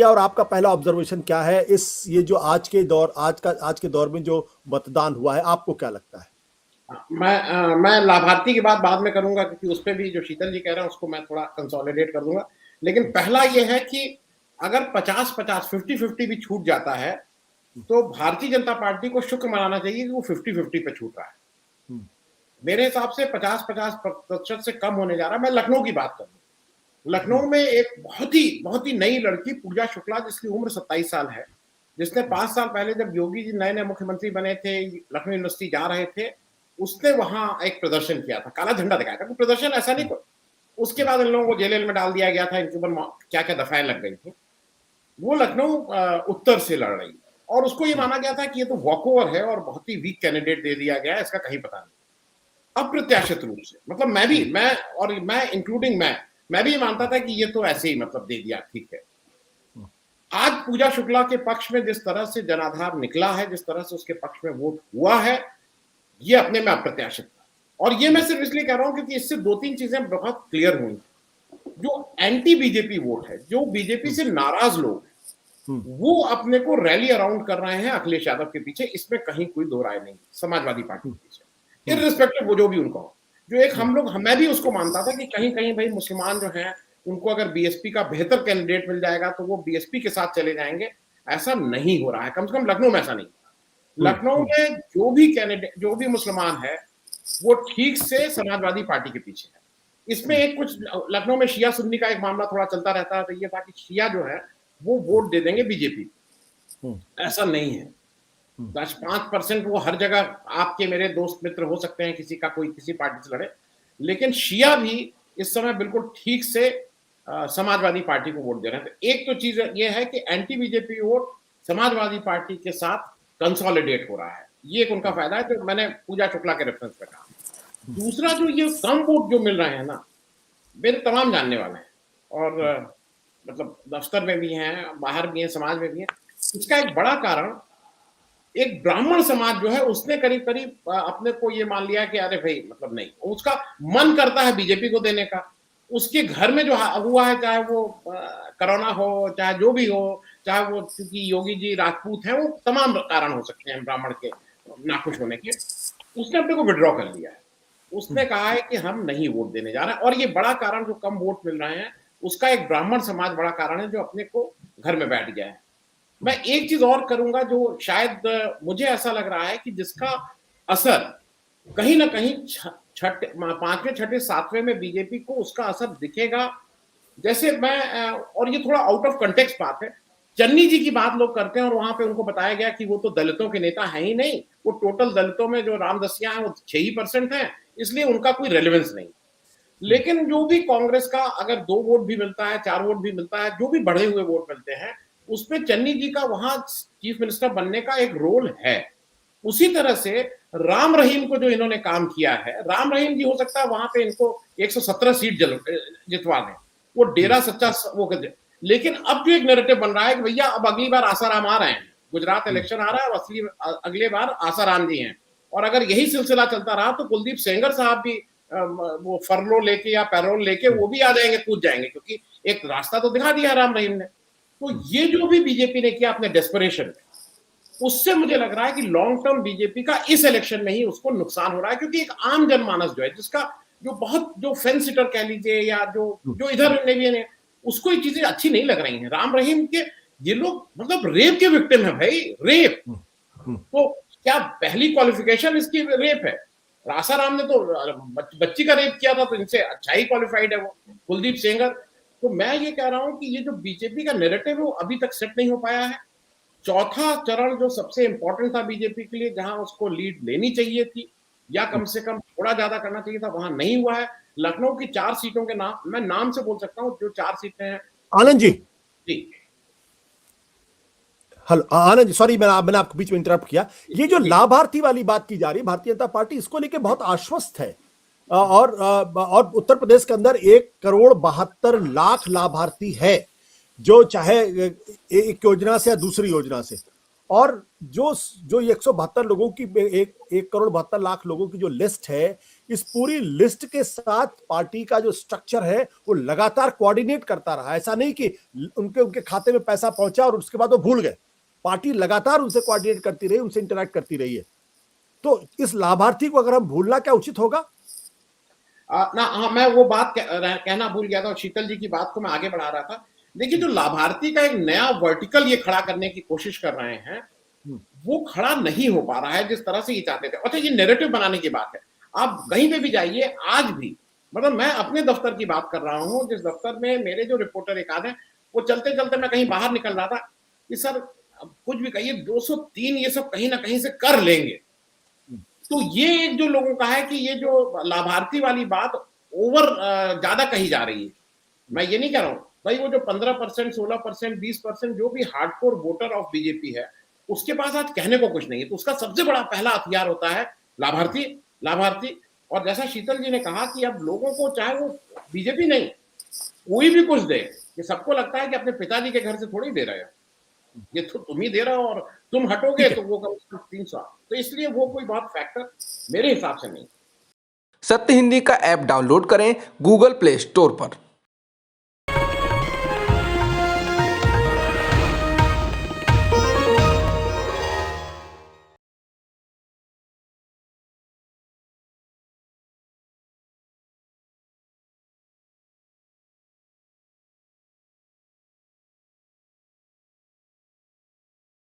और आपका पहला ऑब्जर्वेशन क्या है इस ये जो आज के दौर में जो मतदान हुआ है, आपको क्या लगता है? मैं लाभार्थी की बात बाद में करूंगा, क्योंकि उस पे भी जो शीतल जी कह रहे हैं उसको मैं थोड़ा कंसोलिडेट कर दूंगा। लेकिन पहला ये है कि अगर 50-50 50-50 भी छूट जाता है तो भारतीय जनता पार्टी को शुक्र मनाना चाहिए कि वो 50-50 पे छूट रहा है। मेरे हिसाब से 50-50% से कम होने जा रहा है। मैं लखनऊ की बात करूं, लखनऊ में एक बहुत ही नई लड़की पूजा शुक्ला, जिसकी उम्र 27 साल है, जिसने 5 साल पहले जब योगी जी नए नए मुख्यमंत्री बने थे, लखनऊ यूनिवर्सिटी जा रहे थे, उसने वहां एक प्रदर्शन किया था, काला झंडा दिखाया था। प्रदर्शन ऐसा नहीं, उसके बाद इन लोगों को जेल में डाल दिया गया था, इनके ऊपर क्या क्या दफाएं लग गई थी। वो लखनऊ उत्तर से लड़ रही और उसको ये माना गया था कि ये तो वॉकओवर है और बहुत ही वीक कैंडिडेट दे दिया गया है, इसका कहीं पता नहीं। अप्रत्याशित रूप से, मतलब मैं इंक्लूडिंग मैं भी मानता था कि ये तो ऐसे ही मतलब दे दिया, ठीक है। आज पूजा शुक्ला के पक्ष में जिस तरह से जनाधार निकला है, जिस तरह से उसके पक्ष में वोट हुआ है, ये अपने में अप्रत्याशित था। और ये मैं सिर्फ इसलिए कह रहा हूं क्योंकि इससे 2-3 चीजें बहुत क्लियर हुई। जो एंटी बीजेपी वोट है, जो बीजेपी से नाराज लोग हैं, वो अपने को रैली अराउंड कर रहे हैं अखिलेश यादव के पीछे, इसमें कहीं कोई दो राय नहीं, समाजवादी पार्टी के पीछे, इररिस्पेक्टिव वो जो भी उनको हो। जो एक मैं भी उसको मानता था कि कहीं कहीं भाई मुसलमान जो हैं, उनको अगर बीएसपी का बेहतर कैंडिडेट मिल जाएगा तो वो बीएसपी के साथ चले जाएंगे। ऐसा नहीं हो रहा है, कम से कम लखनऊ में ऐसा नहीं। लखनऊ में जो भी कैंडिडेट, जो भी मुसलमान है, वो ठीक से समाजवादी पार्टी के पीछे है। इसमें एक कुछ लखनऊ में शिया सुन्नी का एक मामला थोड़ा चलता रहता है, तो ये था कि शिया जो है वो वोट दे देंगे बीजेपी, ऐसा नहीं है। 10-5% वो हर जगह आपके मेरे दोस्त मित्र हो सकते हैं, किसी का कोई किसी पार्टी से लड़े, लेकिन शिया भी इस समय बिल्कुल ठीक से समाजवादी पार्टी को वोट दे रहे हैं। तो एक तो चीज ये है कि anti BJP vote Samajwadi party के साथ कंसोलिडेट हो रहा है, ये एक उनका फायदा है, जो मैंने पूजा शुक्ला के रेफरेंस पे कहा। दूसरा, जो ये कम वोट जो मिल रहे हैं ना, मेरे तमाम जानने वाले हैं और मतलब दफ्तर में भी हैं, बाहर भी हैं, समाज में भी हैं, इसका एक बड़ा कारण एक ब्राह्मण समाज जो है उसने करीब करीब अपने को ये मान लिया कि अरे भाई मतलब नहीं, उसका मन करता है बीजेपी को देने का। उसके घर में जो हुआ है, चाहे वो कोरोना हो, चाहे जो भी हो, चाहे वो क्योंकि योगी जी राजपूत हैं, वो तमाम कारण हो सकते हैं ब्राह्मण के नाखुश होने के, उसने अपने को विड्रॉ कर लिया है। उसने कहा है कि हम नहीं वोट देने जा रहे हैं। और ये बड़ा कारण, जो कम वोट मिल रहे हैं उसका एक ब्राह्मण समाज बड़ा कारण है, जो अपने को घर में बैठ गया है। मैं एक चीज और करूंगा जो शायद मुझे ऐसा लग रहा है कि जिसका असर कहीं ना कहीं पांचवें छठे सातवें में बीजेपी को उसका असर दिखेगा। जैसे और ये थोड़ा आउट ऑफ कंटेक्स्ट बात है, चन्नी जी की बात लोग करते हैं और वहां पे उनको बताया गया कि वो तो दलितों के नेता है ही नहीं, वो टोटल दलितों में जो रामदसियां हैं वो 6% है, इसलिए उनका कोई रेलेवेंस नहीं। लेकिन जो भी कांग्रेस का अगर 2 वोट भी मिलता है, 4 वोट भी मिलता है, जो भी बढ़े हुए वोट मिलते हैं, उसमें चन्नी जी का वहां चीफ मिनिस्टर बनने का एक रोल है। उसी तरह से राम रहीम को जो इन्होंने काम किया है, राम रहीम जी हो सकता है वहां पे इनको 117 सीट जितवा दें, वो डेरा सच्चा वो कर दे। लेकिन अब जो एक नैरेटिव बन रहा है कि भैया अब अगली बार आसाराम आ रहे हैं, गुजरात इलेक्शन आ रहा है, असली अगले बार आसाराम जी हैं। और अगर यही सिलसिला चलता रहा तो कुलदीप सेंगर साहब भी वो फरलो लेके या पैरोल लेके वो भी आ जाएंगे, कूद जाएंगे, क्योंकि एक रास्ता तो दिखा दिया राम रहीम ने। तो ये जो भी बीजेपी ने किया अपने डेस्परेशन में, उससे मुझे लग रहा है कि लॉन्ग टर्म बीजेपी का इस इलेक्शन में ही उसको नुकसान हो रहा है, क्योंकि एक आम जनमानस जो है, जिसका जो फेंस सिटर कह लीजिए या जो इधर ने उसको ये चीजें अच्छी नहीं लग रही हैं। राम रहीम के ये लोग मतलब रेप के विक्टिम है भाई, रेप। तो क्या पहली क्वालिफिकेशन इसकी रेप है? आसाराम ने तो बच्ची का रेप किया था, तो इनसे अच्छा ही क्वालिफाइड है वो कुलदीप सेंगर। तो मैं ये कह रहा हूं कि ये जो बीजेपी का नैरेटिव है वो अभी तक सेट नहीं हो पाया है। चौथा चरण जो सबसे इंपॉर्टेंट था बीजेपी के लिए, जहां उसको लीड लेनी चाहिए थी या कम से कम थोड़ा ज्यादा करना चाहिए था, वहां नहीं हुआ है। लखनऊ की 4 सीटों के नाम मैं नाम से बोल सकता हूं, जो 4 सीटें हैं। आनंद जी, जी हेलो आनंद जी, सॉरी मैंने आपको बीच में इंटरप्ट किया। ये जो लाभार्थी वाली बात की जा रही है, भारतीय जनता पार्टी इसको लेके बहुत आश्वस्त है। और उत्तर प्रदेश के अंदर 1,72,00,000 लाभार्थी है, जो चाहे एक योजना से या दूसरी योजना से। और जो 172 लोगों की 1,72,00,000 लोगों की जो लिस्ट है, इस पूरी लिस्ट के साथ पार्टी का जो स्ट्रक्चर है वो लगातार कोऑर्डिनेट करता रहा। ऐसा नहीं कि उनके उनके खाते में पैसा पहुंचा और उसके बाद वो भूल गए। पार्टी लगातार उनसे कोऑर्डिनेट करती रही, उनसे इंटरेक्ट करती रही है। तो इस लाभार्थी को अगर हम भूलना क्या उचित होगा? ना हाँ, मैं वो बात कहना भूल गया था और शीतल जी की बात को मैं आगे बढ़ा रहा था। देखिए, जो लाभार्थी का एक नया वर्टिकल ये खड़ा करने की कोशिश कर रहे हैं, वो खड़ा नहीं हो पा रहा है जिस तरह से ये चाहते थे। अच्छा, ये नैरेटिव बनाने की बात है। आप कहीं पे भी जाइए आज भी, मतलब मैं अपने दफ्तर की बात कर रहा हूँ, जिस दफ्तर में मेरे जो रिपोर्टर एक आध हैं, वो चलते-चलते मैं कहीं बाहर निकल रहा था कि सर अब कुछ भी कहिए 203 ये सब कहीं न कहीं से कर लेंगे। तो ये एक जो लोगों का है कि ये जो लाभार्थी वाली बात ओवर ज़्यादा कही जा रही है। मैं ये नहीं कह रहा हूँ, भाई वो जो 15%, 16%, 20% जो भी हार्डकोर वोटर ऑफ बीजेपी है, उसके पास आज कहने को कुछ नहीं है। तो उसका सबसे बड़ा पहला हथियार होता है लाभार्थी, लाभार्थी। और जैसा शीतल जी ने कहा कि अब लोगों को चाहे वो बीजेपी नहीं, कोई भी कुछ दे, ये सबको लगता है कि अपने पिताजी के घर से थोड़ी दे रहे हो। ये तो तुम ही दे रहे हो और तुम हटोगे तो वो कम से कम 300। तो इसलिए वो कोई बहुत फैक्टर मेरे हिसाब से नहीं। सत्य हिंदी का ऐप डाउनलोड करें गूगल प्ले स्टोर पर।